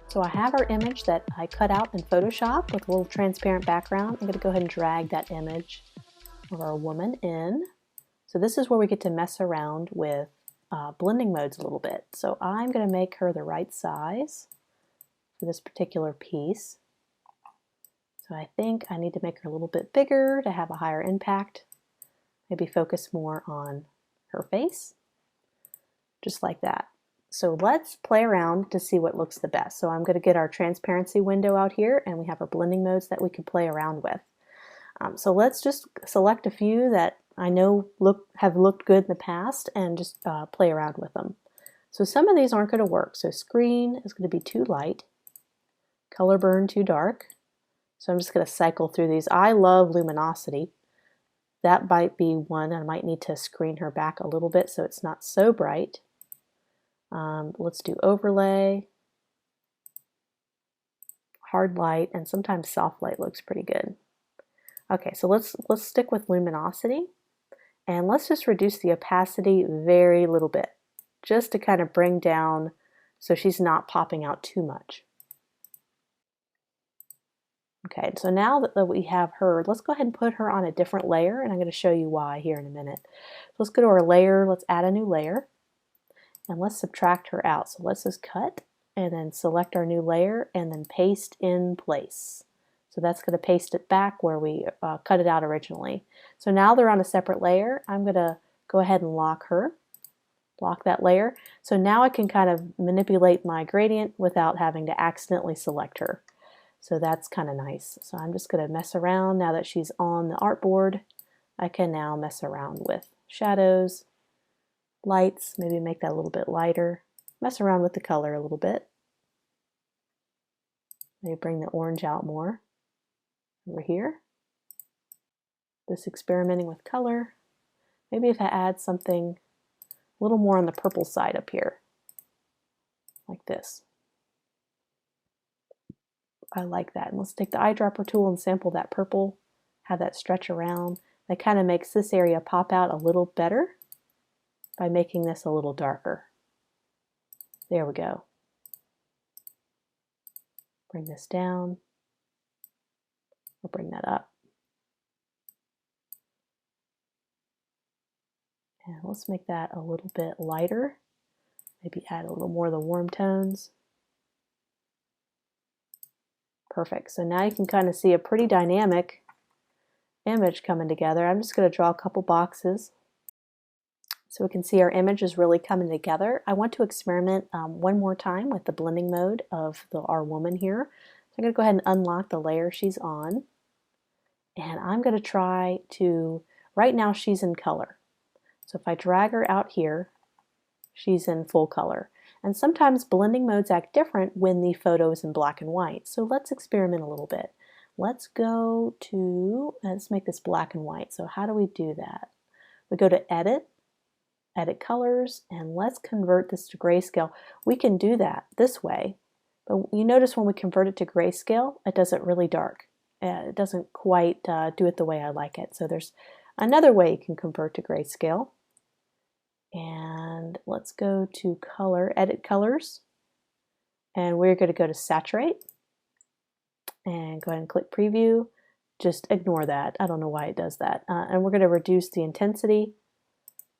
So I have our image that I cut out in Photoshop with a little transparent background. I'm going to go ahead and drag that image of our woman in. So this is where we get to mess around with blending modes a little bit. So I'm going to make her the right size for this particular piece. So I think I need to make her a little bit bigger to have a higher impact. Maybe focus more on her face, just like that. So let's play around to see what looks the best. So I'm going to get our transparency window out here, and we have our blending modes that we can play around with. So let's just select a few that I know have looked good in the past and just play around with them. So some of these aren't going to work. So screen is going to be too light, color burn too dark. So I'm just going to cycle through these. I love luminosity. That might be one. I might need to screen her back a little bit so it's not so bright. Let's do overlay, hard light, and sometimes soft light looks pretty good. Okay, so let's stick with luminosity, and let's just reduce the opacity very little bit, just to kind of bring down so she's not popping out too much. Okay, so now that we have her, let's go ahead and put her on a different layer, and I'm going to show you why here in a minute. So let's go to our layer, let's add a new layer. And let's subtract her out. So let's just cut and then select our new layer and then paste in place. So that's going to paste it back where we cut it out originally. So now they're on a separate layer. I'm going to go ahead and lock that layer. So now I can kind of manipulate my gradient without having to accidentally select her. So that's kind of nice. So I'm just going to mess around now that she's on the artboard. I can now mess around with shadows, lights, maybe make that a little bit lighter, mess around with the color a little bit, maybe bring the orange out more over here. Just experimenting with color. Maybe if I add something a little more on the purple side up here, like this. I like that. And let's take the eyedropper tool and sample that purple, have that stretch around. That kind of makes this area pop out a little better by making this a little darker. There we go. Bring this down. We'll bring that up. And let's make that a little bit lighter. Maybe add a little more of the warm tones. Perfect. So now you can kind of see a pretty dynamic image coming together. I'm just going to draw a couple boxes so we can see our image is really coming together. I want to experiment one more time with the blending mode of our woman here. So I'm going to go ahead and unlock the layer she's on. And I'm going to try to, right now she's in color. So if I drag her out here, she's in full color. And sometimes blending modes act different when the photo is in black and white. So let's experiment a little bit. Let's go to, let's make this black and white. So how do we do that? We go to Edit, Edit Colors, and let's convert this to grayscale. We can do that this way, but you notice when we convert it to grayscale, it does it really dark. It doesn't quite do it the way I like it. So there's another way you can convert to grayscale. And let's go to Color, Edit Colors, and we're going to go to Saturate, and go ahead and click Preview. Just ignore that. I don't know why it does that. And we're going to reduce the intensity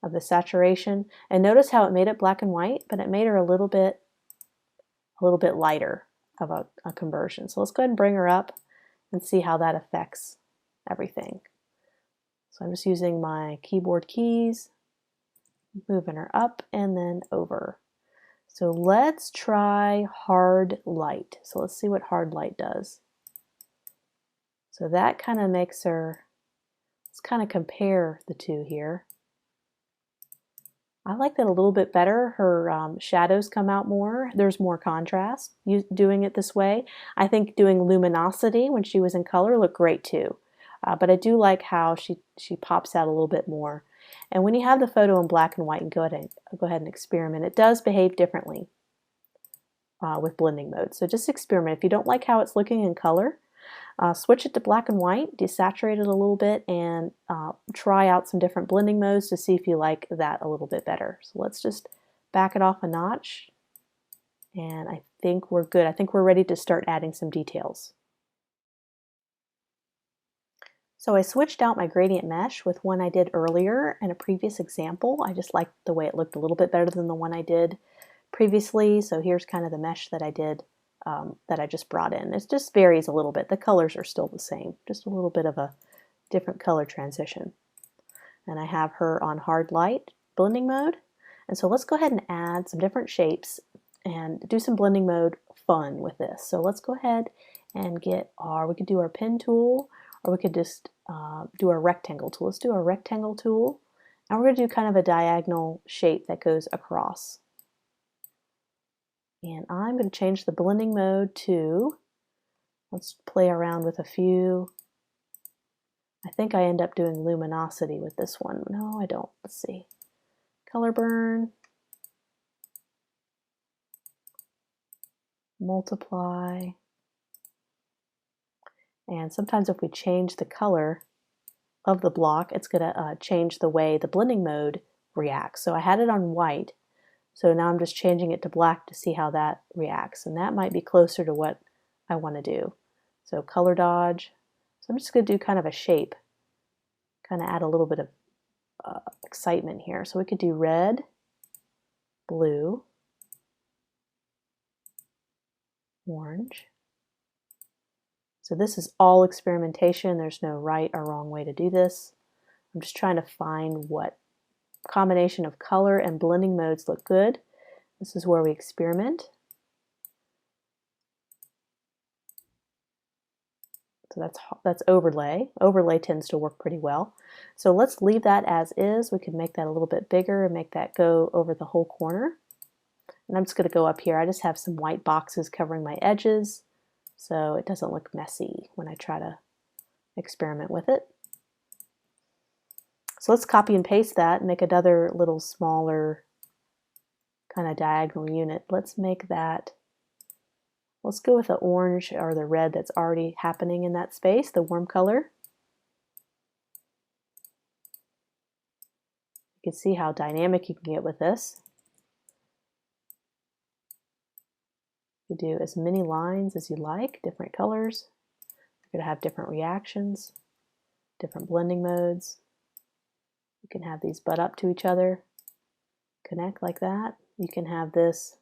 of the saturation. And notice how it made it black and white, but it made her a little bit lighter of a conversion. So let's go ahead and bring her up and see how that affects everything. So I'm just using my keyboard keys, moving her up and then over. So let's try hard light. So let's see what hard light does. So that kind of makes her, let's kind of compare the two here. I like that a little bit better. Her shadows come out more. There's more contrast doing it this way. I think doing luminosity when she was in color looked great too. But I do like how she pops out a little bit more. And when you have the photo in black and white, and go ahead and experiment. It does behave differently with blending mode. So just experiment. If you don't like how it's looking in color, Switch it to black and white, desaturate it a little bit, and try out some different blending modes to see if you like that a little bit better. So let's just back it off a notch, and I think we're good. I think we're ready to start adding some details. So I switched out my gradient mesh with one I did earlier in a previous example. I just liked the way it looked a little bit better than the one I did previously. So here's kind of the mesh that I did, that I just brought in. It just varies a little bit. The colors are still the same, just a little bit of a different color transition. And I have her on hard light blending mode. And so let's go ahead and add some different shapes and do some blending mode fun with this. So let's go ahead and get we could do our pen tool, or we could just do our rectangle tool. Let's do our rectangle tool, and we're going to do kind of a diagonal shape that goes across. And I'm going to change the blending mode to, let's play around with a few. I think I end up doing luminosity with this one. No, I don't. Let's see. Color burn, multiply. And sometimes if we change the color of the block, it's going to change the way the blending mode reacts. So I had it on white, so now I'm just changing it to black to see how that reacts. And that might be closer to what I want to do. So color dodge. So I'm just going to do kind of a shape, kind of add a little bit of excitement here. So we could do red, blue, orange. So this is all experimentation. There's no right or wrong way to do this. I'm just trying to find what combination of color and blending modes look good. This is where we experiment. So that's overlay. Overlay tends to work pretty well. So let's leave that as is. We can make that a little bit bigger and make that go over the whole corner. And I'm just going to go up here. I just have some white boxes covering my edges, so it doesn't look messy when I try to experiment with it. So let's copy and paste that and make another little smaller kind of diagonal unit. Let's make that, let's go with the orange or the red that's already happening in that space, the warm color. You can see how dynamic you can get with this. You do as many lines as you like, different colors. You're going to have different reactions, different blending modes. You can have these butt up to each other, connect like that. You can have this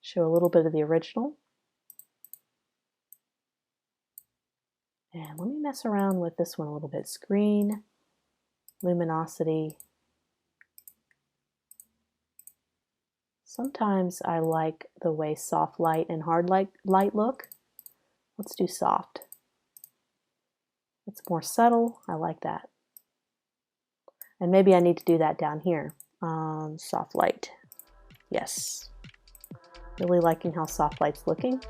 show a little bit of the original. And let me mess around with this one a little bit. Screen, luminosity. Sometimes I like the way soft light and hard light look. Let's do soft. It's more subtle. I like that. And maybe I need to do that down here. Soft light. Yes. Really liking how soft light's looking.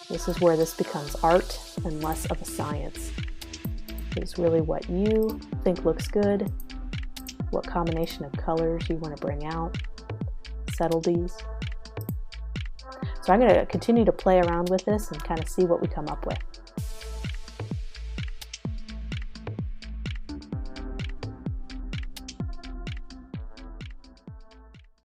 This is where this becomes art and less of a science. It's really what you think looks good, what combination of colors you want to bring out, subtleties. So I'm going to continue to play around with this and kind of see what we come up with.